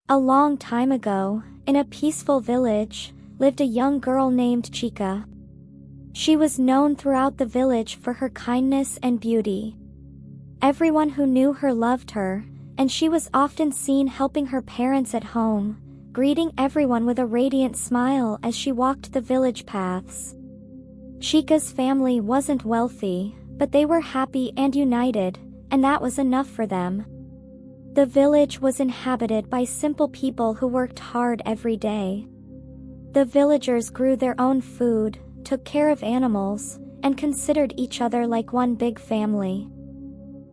A long time ago, in a peaceful village, lived a young girl named Chica. She was known throughout the village for her kindness and beauty. Everyone who knew her loved her, and she was often seen helping her parents at home, greeting everyone with a radiant smile as she walked the village paths. Chica's family wasn't wealthy, but they were happy and united, and that was enough for them. The village was inhabited by simple people who worked hard every day. The villagers grew their own food, took care of animals, and considered each other like one big family.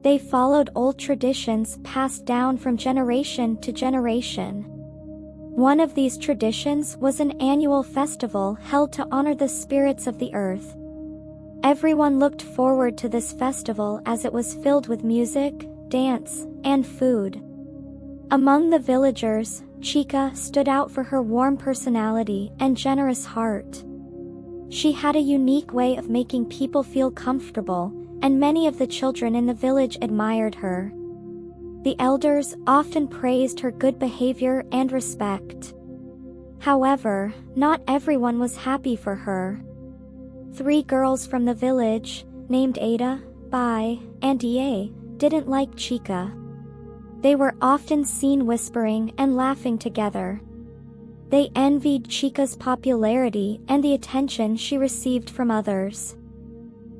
They followed old traditions passed down from generation to generation. One of these traditions was an annual festival held to honor the spirits of the earth. Everyone looked forward to this festival as it was filled with music, dance, and food. Among the villagers, Chica stood out for her warm personality and generous heart. She had a unique way of making people feel comfortable, and many of the children in the village admired her. The elders often praised her good behavior and respect. However, not everyone was happy for her. 3 girls from the village, named Ada, Bai, and Ye, didn't like Chica. They were often seen whispering and laughing together. They envied Chica's popularity and the attention she received from others.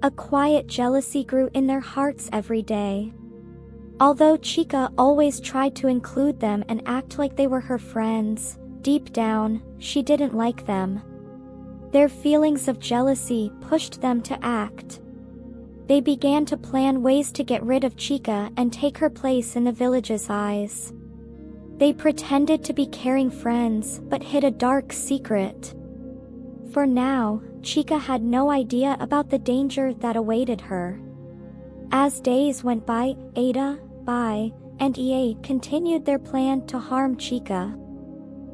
A quiet jealousy grew in their hearts every day. Although Chica always tried to include them and act like they were her friends, deep down, she didn't like them. Their feelings of jealousy pushed them to act. They began to plan ways to get rid of Chica and take her place in the village's eyes. They pretended to be caring friends but hid a dark secret. For now, Chica had no idea about the danger that awaited her. As days went by, Ada, Bai, and Ye continued their plan to harm Chica.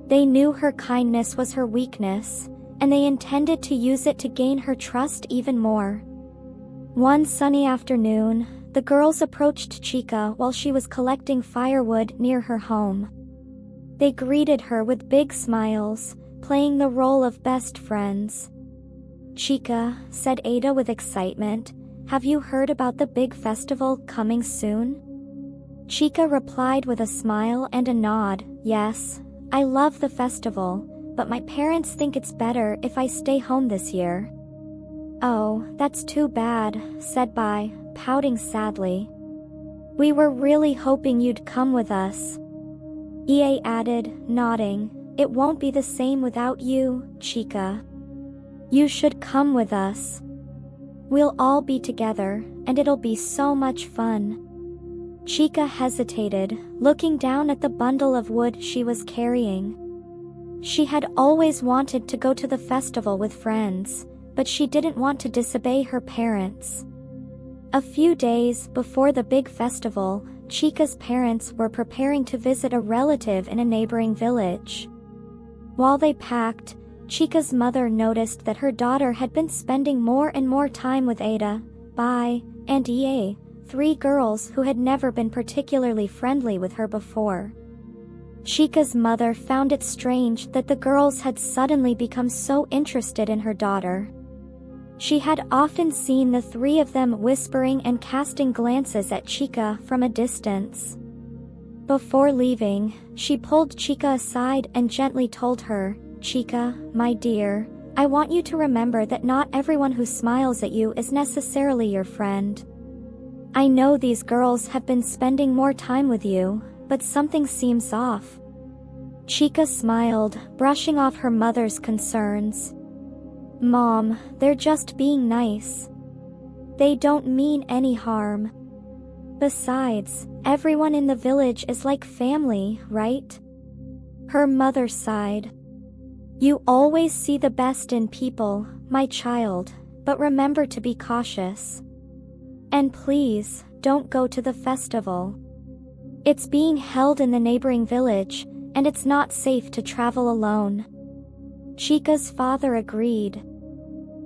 They knew her kindness was her weakness, and they intended to use it to gain her trust even more. One sunny afternoon, the girls approached Chica while she was collecting firewood near her home. They greeted her with big smiles, playing the role of best friends. "Chica," said Ada with excitement, "have you heard about the big festival coming soon?" Chica replied with a smile and a nod, "Yes, I love the festival, but my parents think it's better if I stay home this year." "Oh, that's too bad," said Bai, pouting sadly. "We were really hoping you'd come with us." Ie added, nodding, "It won't be the same without you, Chica. You should come with us. We'll all be together, and it'll be so much fun." Chica hesitated, looking down at the bundle of wood she was carrying. She had always wanted to go to the festival with friends, but she didn't want to disobey her parents. A few days before the big festival, Chica's parents were preparing to visit a relative in a neighboring village. While they packed, Chica's mother noticed that her daughter had been spending more and more time with Ada, Bai, and Ye, 3 girls who had never been particularly friendly with her before. Chica's mother found it strange that the girls had suddenly become so interested in her daughter. She had often seen the 3 of them whispering and casting glances at Chica from a distance. Before leaving, she pulled Chica aside and gently told her, "Chica, my dear, I want you to remember that not everyone who smiles at you is necessarily your friend. I know these girls have been spending more time with you, but something seems off." Chica smiled, brushing off her mother's concerns. "Mom, they're just being nice. They don't mean any harm. Besides, everyone in the village is like family, right?" Her mother sighed. "You always see the best in people, my child, but remember to be cautious. And please, don't go to the festival. It's being held in the neighboring village, and it's not safe to travel alone." Chica's father agreed.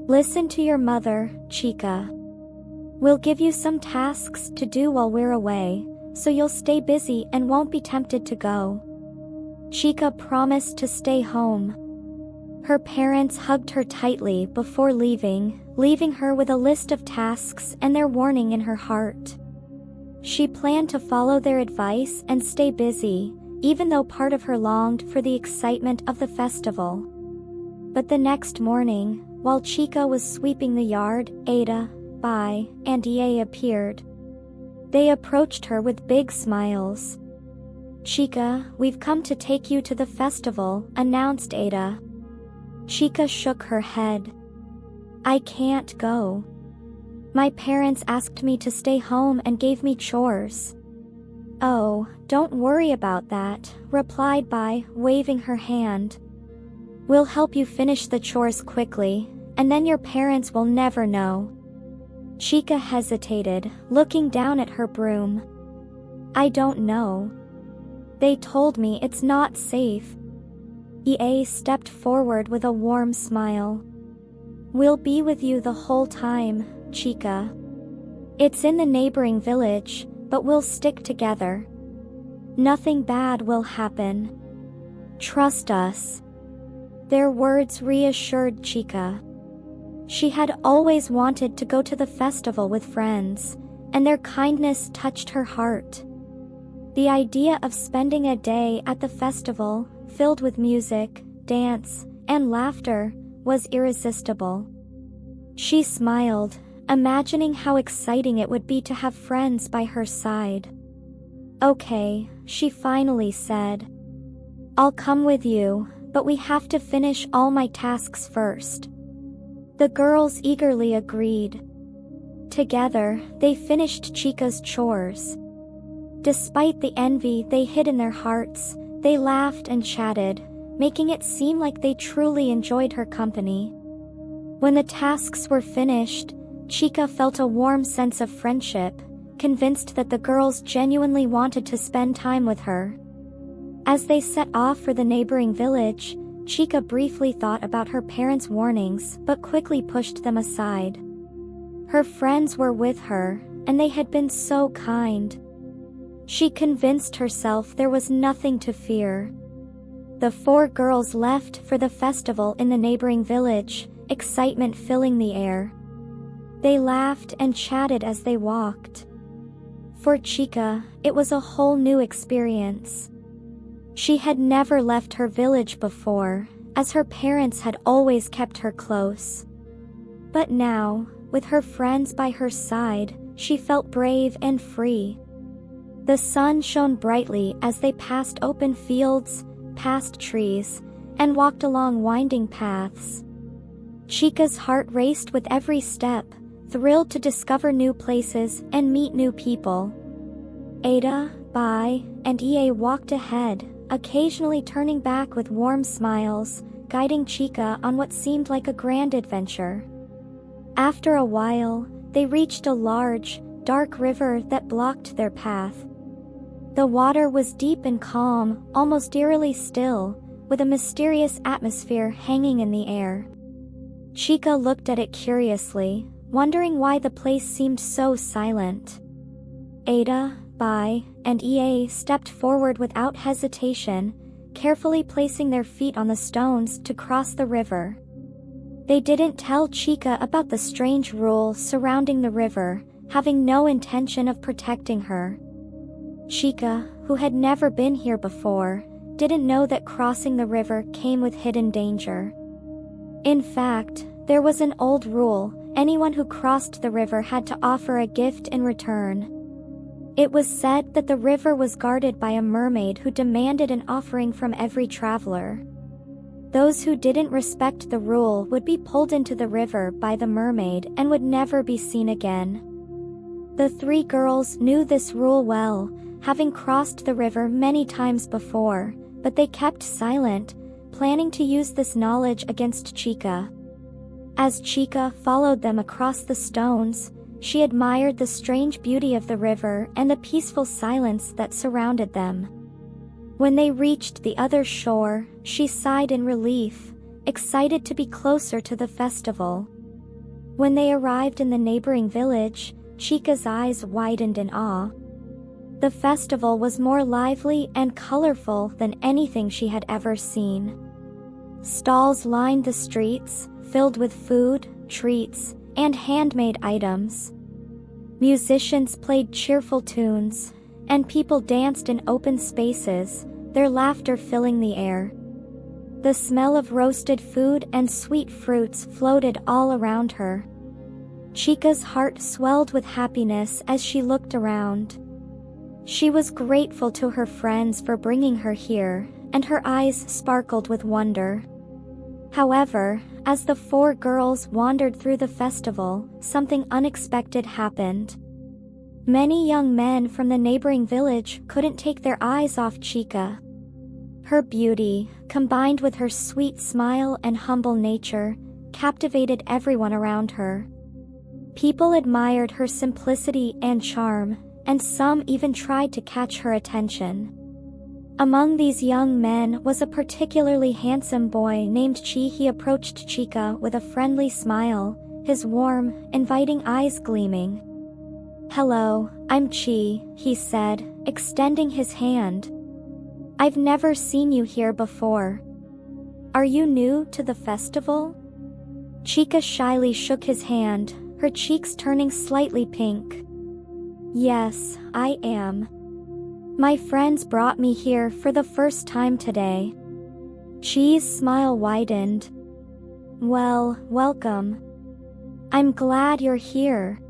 "Listen to your mother, Chica. We'll give you some tasks to do while we're away, so you'll stay busy and won't be tempted to go." Chica promised to stay home. Her parents hugged her tightly before leaving her with a list of tasks and their warning in her heart. She planned to follow their advice and stay busy, even though part of her longed for the excitement of the festival. But the next morning, while Chica was sweeping the yard, Ada, Bai, and Ye appeared. They approached her with big smiles. "Chica, we've come to take you to the festival," announced Ada. Chica shook her head. "I can't go. My parents asked me to stay home and gave me chores." "Oh, don't worry about that," replied Bai, waving her hand. "We'll help you finish the chores quickly, and then your parents will never know." Chica hesitated, looking down at her broom. "I don't know. They told me it's not safe." EA stepped forward with a warm smile. "We'll be with you the whole time, Chica. It's in the neighboring village, but we'll stick together. Nothing bad will happen. Trust us." Their words reassured Chica. She had always wanted to go to the festival with friends, and their kindness touched her heart. The idea of spending a day at the festival, filled with music, dance, and laughter, was irresistible. She smiled, imagining how exciting it would be to have friends by her side. "Okay," she finally said. "I'll come with you, but we have to finish all my tasks first." The girls eagerly agreed. Together, they finished Chica's chores. Despite the envy they hid in their hearts, they laughed and chatted, making it seem like they truly enjoyed her company. When the tasks were finished, Chica felt a warm sense of friendship, convinced that the girls genuinely wanted to spend time with her. As they set off for the neighboring village, Chica briefly thought about her parents' warnings but quickly pushed them aside. Her friends were with her, and they had been so kind. She convinced herself there was nothing to fear. The four girls left for the festival in the neighboring village, excitement filling the air. They laughed and chatted as they walked. For Chica, it was a whole new experience. She had never left her village before, as her parents had always kept her close. But now, with her friends by her side, she felt brave and free. The sun shone brightly as they passed open fields, past trees, and walked along winding paths. Chica's heart raced with every step, thrilled to discover new places and meet new people. Ada, Bai, and Ie walked ahead, occasionally turning back with warm smiles, guiding Chica on what seemed like a grand adventure. After a while, they reached a large, dark river that blocked their path. The water was deep and calm, almost eerily still, with a mysterious atmosphere hanging in the air. Chica looked at it curiously, wondering why the place seemed so silent. Ada, Bai, and Ie stepped forward without hesitation, carefully placing their feet on the stones to cross the river. They didn't tell Chica about the strange rules surrounding the river, having no intention of protecting her. Chica, who had never been here before, didn't know that crossing the river came with hidden danger. In fact, there was an old rule: anyone who crossed the river had to offer a gift in return. It was said that the river was guarded by a mermaid who demanded an offering from every traveler. Those who didn't respect the rule would be pulled into the river by the mermaid and would never be seen again. The three girls knew this rule well, having crossed the river many times before, but they kept silent, planning to use this knowledge against Chica. As Chica followed them across the stones, she admired the strange beauty of the river and the peaceful silence that surrounded them. When they reached the other shore, she sighed in relief, excited to be closer to the festival. When they arrived in the neighboring village, Chica's eyes widened in awe. The festival was more lively and colorful than anything she had ever seen. Stalls lined the streets, filled with food, treats, and handmade items. Musicians played cheerful tunes, and people danced in open spaces, their laughter filling the air. The smell of roasted food and sweet fruits floated all around her. Chica's heart swelled with happiness as she looked around. She was grateful to her friends for bringing her here, and her eyes sparkled with wonder. However, as the four girls wandered through the festival, something unexpected happened. Many young men from the neighboring village couldn't take their eyes off Chica. Her beauty, combined with her sweet smile and humble nature, captivated everyone around her. People admired her simplicity and charm, and some even tried to catch her attention. Among these young men was a particularly handsome boy named Chi. He approached Chica with a friendly smile, his warm, inviting eyes gleaming. "Hello, I'm Chi," he said, extending his hand. "I've never seen you here before. Are you new to the festival?" Chica shyly shook his hand, her cheeks turning slightly pink. "Yes, I am. My friends brought me here for the first time today." Chi's smile widened. "Well, welcome. I'm glad you're here.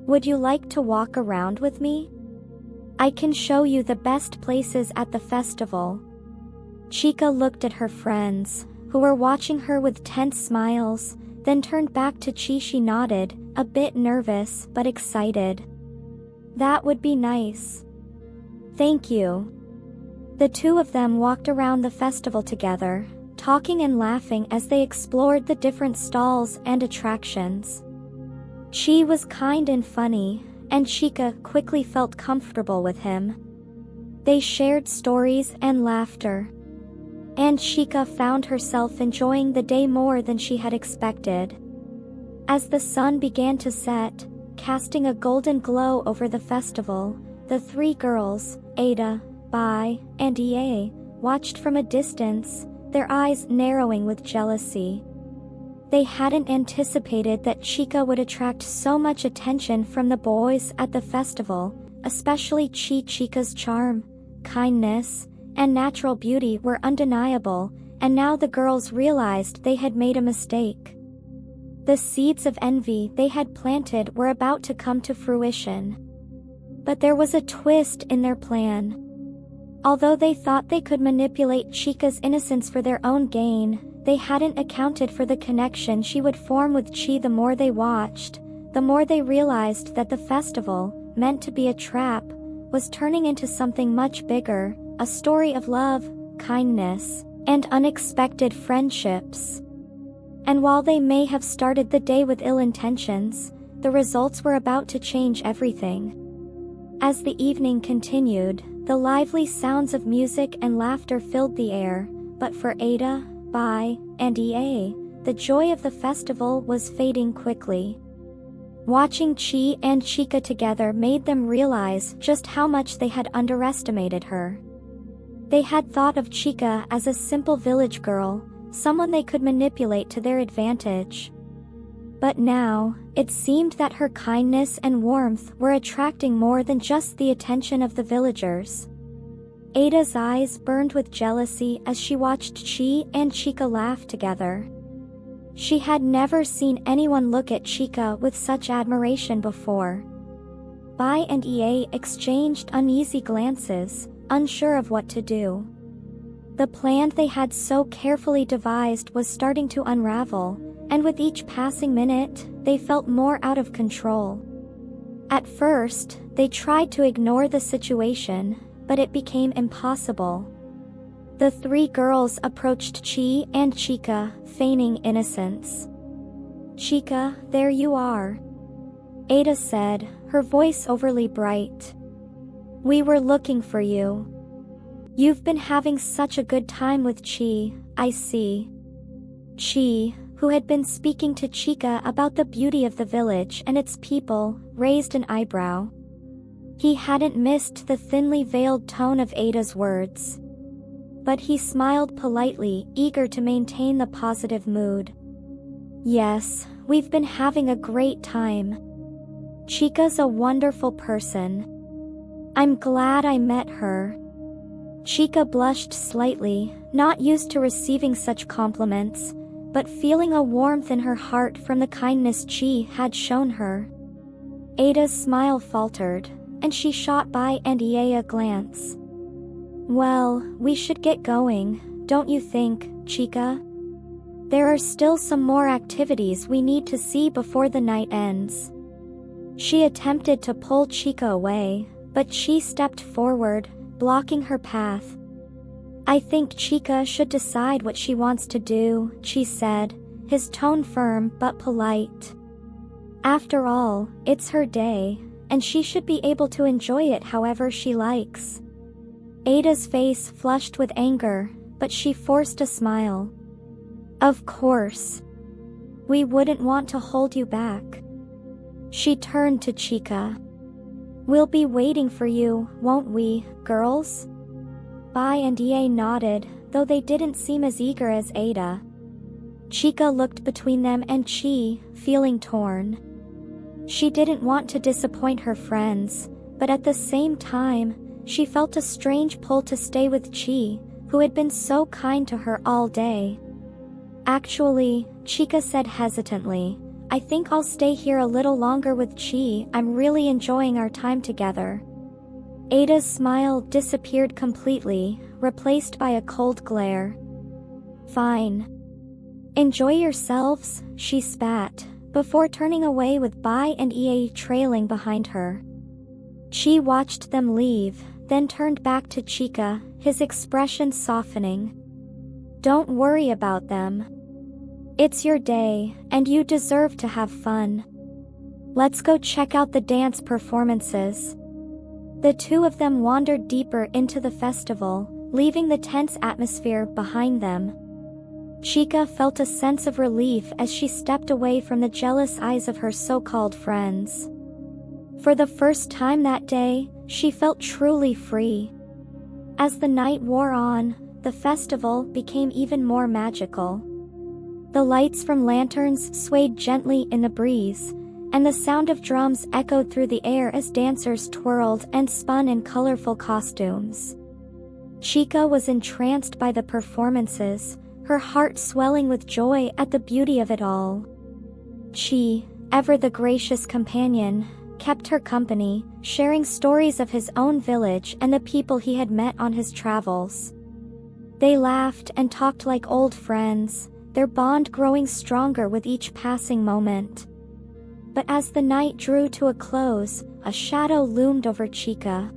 Would you like to walk around with me? I can show you the best places at the festival." Chica looked at her friends, who were watching her with tense smiles, then turned back to Chi. She nodded, a bit nervous but excited. "That would be nice. Thank you." The two of them walked around the festival together, talking and laughing as they explored the different stalls and attractions. Chi was kind and funny, and Chica quickly felt comfortable with him. They shared stories and laughter, and Chica found herself enjoying the day more than she had expected. As the sun began to set, casting a golden glow over the festival, the three girls, Ada, Bai, and Ie, watched from a distance, their eyes narrowing with jealousy. They hadn't anticipated that Chica would attract so much attention from the boys at the festival, especially Chi. Chica's charm, kindness, and natural beauty were undeniable, and now the girls realized they had made a mistake. The seeds of envy they had planted were about to come to fruition. But there was a twist in their plan. Although they thought they could manipulate Chica's innocence for their own gain, they hadn't accounted for the connection she would form with Chi. The more they watched, the more they realized that the festival, meant to be a trap, was turning into something much bigger, a story of love, kindness, and unexpected friendships. And while they may have started the day with ill intentions, the results were about to change everything. As the evening continued, the lively sounds of music and laughter filled the air, but for Ada, Bai, and Ie, the joy of the festival was fading quickly. Watching Chi and Chica together made them realize just how much they had underestimated her. They had thought of Chica as a simple village girl, someone they could manipulate to their advantage. But now, it seemed that her kindness and warmth were attracting more than just the attention of the villagers. Ada's eyes burned with jealousy as she watched Chi and Chica laugh together. She had never seen anyone look at Chica with such admiration before. Bai and Ie exchanged uneasy glances, unsure of what to do. The plan they had so carefully devised was starting to unravel, and with each passing minute, they felt more out of control. At first, they tried to ignore the situation, but it became impossible. The three girls approached Chi and Chica, feigning innocence. "Chica, there you are," Ada said, her voice overly bright. "We were looking for you. You've been having such a good time with Chi, I see." Chi, who had been speaking to Chica about the beauty of the village and its people, raised an eyebrow. He hadn't missed the thinly veiled tone of Ada's words. But he smiled politely, eager to maintain the positive mood. Yes, we've been having a great time. Chica's a wonderful person. I'm glad I met her. Chica blushed slightly, not used to receiving such compliments, but feeling a warmth in her heart from the kindness Chi had shown her. Ada's smile faltered, and she shot by Andy a glance. Well, we should get going, don't you think, Chica? There are still some more activities we need to see before the night ends. She attempted to pull Chica away, but Chi stepped forward, blocking her path. I think Chica should decide what she wants to do, Chi said, his tone firm but polite. After all, it's her day, and she should be able to enjoy it however she likes. Ada's face flushed with anger, but she forced a smile. Of course. We wouldn't want to hold you back. She turned to Chica. We'll be waiting for you, won't we, girls? Bai and Ye nodded, though they didn't seem as eager as Ada. Chica looked between them and Chi, feeling torn. She didn't want to disappoint her friends, but at the same time, she felt a strange pull to stay with Chi, who had been so kind to her all day. Actually, Chica said hesitantly, I think I'll stay here a little longer with Chi, I'm really enjoying our time together. Ada's smile disappeared completely, replaced by a cold glare. Fine. Enjoy yourselves, she spat, before turning away with Bai and Ie trailing behind her. Chi watched them leave, then turned back to Chica, his expression softening. Don't worry about them. It's your day, and you deserve to have fun. Let's go check out the dance performances. The two of them wandered deeper into the festival, leaving the tense atmosphere behind them. Chica felt a sense of relief as she stepped away from the jealous eyes of her so-called friends. For the first time that day, she felt truly free. As the night wore on, the festival became even more magical. The lights from lanterns swayed gently in the breeze, and the sound of drums echoed through the air as dancers twirled and spun in colorful costumes. Chica was entranced by the performances, her heart swelling with joy at the beauty of it all. Chi, ever the gracious companion, kept her company, sharing stories of his own village and the people he had met on his travels. They laughed and talked like old friends, their bond growing stronger with each passing moment. But as the night drew to a close, a shadow loomed over Chica.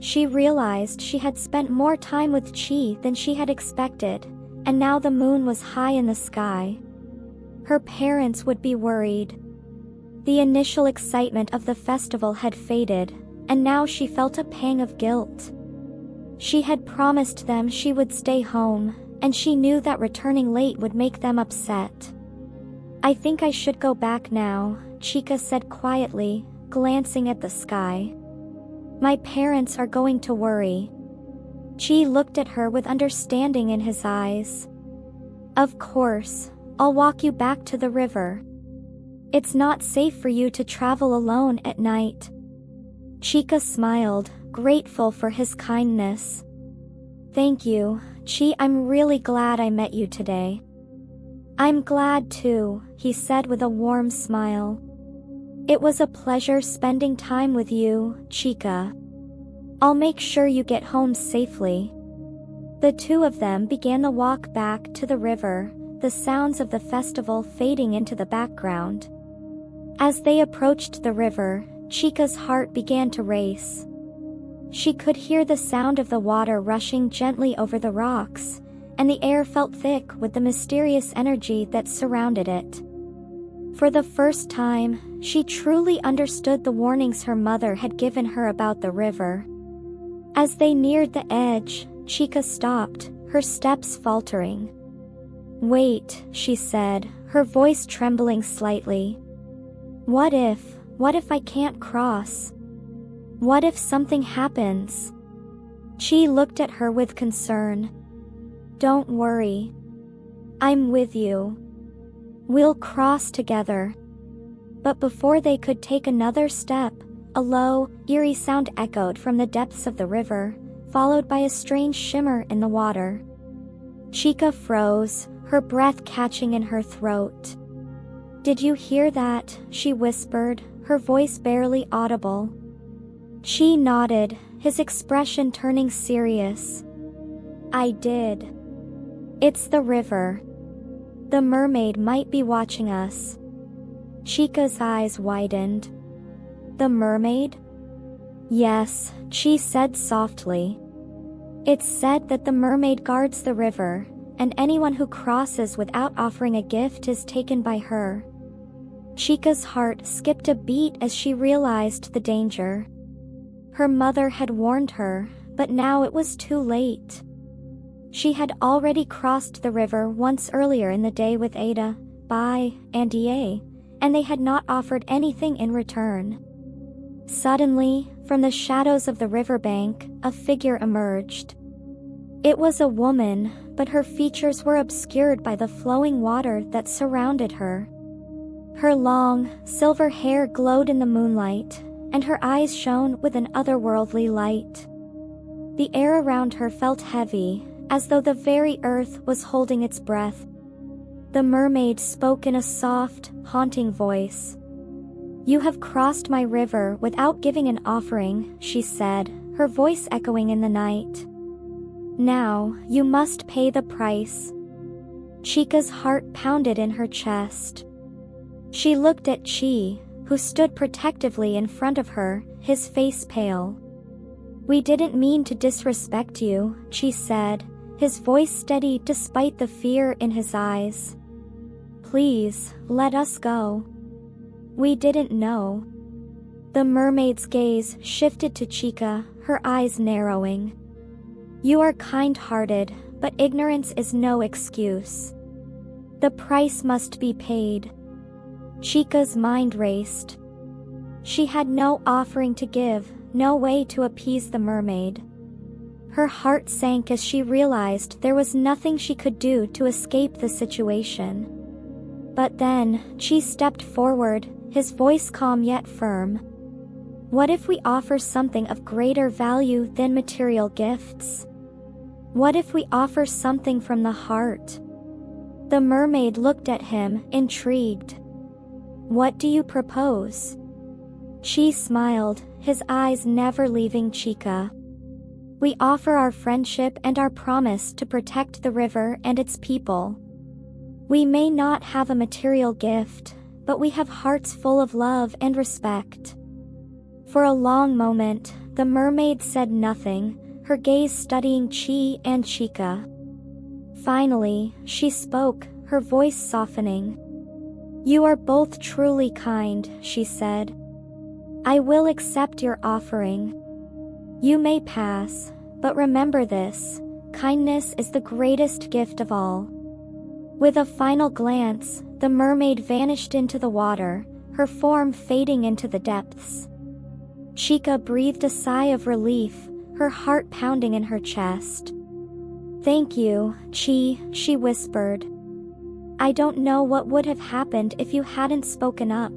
She realized she had spent more time with Chi than she had expected, and now the moon was high in the sky. Her parents would be worried. The initial excitement of the festival had faded, and now she felt a pang of guilt. She had promised them she would stay home, and she knew that returning late would make them upset. I think I should go back now, Chica said quietly, glancing at the sky. My parents are going to worry. Chi looked at her with understanding in his eyes. Of course, I'll walk you back to the river. It's not safe for you to travel alone at night. Chica smiled, grateful for his kindness. Thank you, Chi. I'm really glad I met you today. I'm glad too, he said with a warm smile. It was a pleasure spending time with you, Chica. I'll make sure you get home safely. The two of them began the walk back to the river, the sounds of the festival fading into the background. As they approached the river, Chica's heart began to race. She could hear the sound of the water rushing gently over the rocks, and the air felt thick with the mysterious energy that surrounded it. For the first time, she truly understood the warnings her mother had given her about the river. As they neared the edge, Chica stopped, her steps faltering. Wait, she said, her voice trembling slightly. What if I can't cross? What if something happens? Chi looked at her with concern. Don't worry. I'm with you. We'll cross together. But before they could take another step, a low, eerie sound echoed from the depths of the river, followed by a strange shimmer in the water. Chica froze, her breath catching in her throat. Did you hear that? She whispered, her voice barely audible. Chi nodded, his expression turning serious. I did. It's the river. The mermaid might be watching us. Chica's eyes widened. The mermaid? Yes, she said softly. It's said that the mermaid guards the river, and anyone who crosses without offering a gift is taken by her. Chica's heart skipped a beat as she realized the danger. Her mother had warned her, but now it was too late. She had already crossed the river once earlier in the day with Ada, Bai, and Ye, and they had not offered anything in return. Suddenly, from the shadows of the riverbank, a figure emerged. It was a woman, but her features were obscured by the flowing water that surrounded her. Her long, silver hair glowed in the moonlight, and her eyes shone with an otherworldly light. The air around her felt heavy, as though the very earth was holding its breath. The mermaid spoke in a soft, haunting voice. You have crossed my river without giving an offering, she said, her voice echoing in the night. Now, you must pay the price. Chica's heart pounded in her chest. She looked at Chi, who stood protectively in front of her, his face pale. We didn't mean to disrespect you, Chi said, his voice steady despite the fear in his eyes. Please, let us go. We didn't know. The mermaid's gaze shifted to Chica, her eyes narrowing. You are kind-hearted, but ignorance is no excuse. The price must be paid. Chica's mind raced. She had no offering to give, no way to appease the mermaid. Her heart sank as she realized there was nothing she could do to escape the situation. But then, Chi stepped forward, his voice calm yet firm. What if we offer something of greater value than material gifts? What if we offer something from the heart? The mermaid looked at him, intrigued. What do you propose? Chi smiled, his eyes never leaving Chica. We offer our friendship and our promise to protect the river and its people. We may not have a material gift, but we have hearts full of love and respect. For a long moment, the mermaid said nothing, her gaze studying Chi and Chica. Finally, she spoke, her voice softening. You are both truly kind, she said. I will accept your offering. You may pass, but remember this, kindness is the greatest gift of all. With a final glance, the mermaid vanished into the water, her form fading into the depths. Chica breathed a sigh of relief, her heart pounding in her chest. Thank you, Chi, she whispered. I don't know what would have happened if you hadn't spoken up.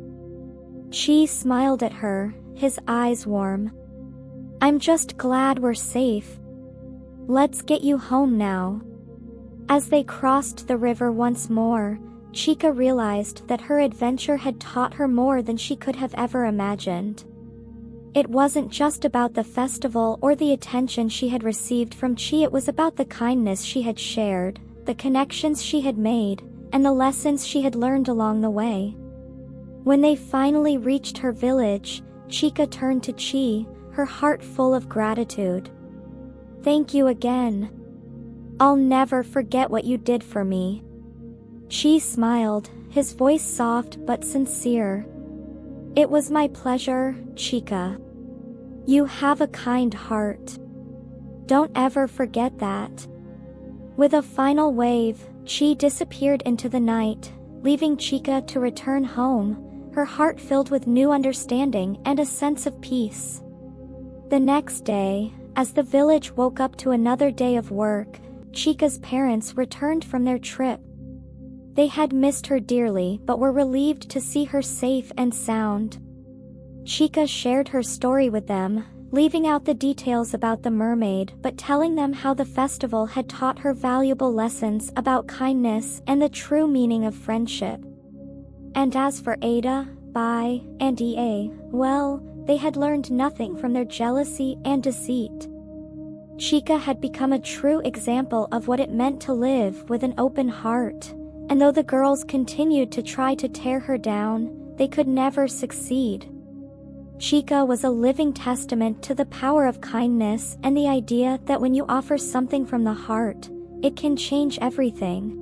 Chi smiled at her, his eyes warm. I'm just glad we're safe. Let's get you home now. As they crossed the river once more, Chica realized that her adventure had taught her more than she could have ever imagined. It wasn't just about the festival or the attention she had received from Chi, it was about the kindness she had shared, the connections she had made, and the lessons she had learned along the way. When they finally reached her village, Chica turned to Chi, her heart full of gratitude. Thank you again. I'll never forget what you did for me. Chi smiled, his voice soft but sincere. It was my pleasure, Chica. You have a kind heart. Don't ever forget that. With a final wave, Chi disappeared into the night, leaving Chica to return home, her heart filled with new understanding and a sense of peace. The next day, as the village woke up to another day of work, Chica's parents returned from their trip. They had missed her dearly but were relieved to see her safe and sound. Chica shared her story with them, leaving out the details about the mermaid but telling them how the festival had taught her valuable lessons about kindness and the true meaning of friendship. And as for Ada, Bai, and Ea, well, they had learned nothing from their jealousy and deceit. Chica had become a true example of what it meant to live with an open heart, and though the girls continued to try to tear her down, they could never succeed. Chica was a living testament to the power of kindness and the idea that when you offer something from the heart, it can change everything.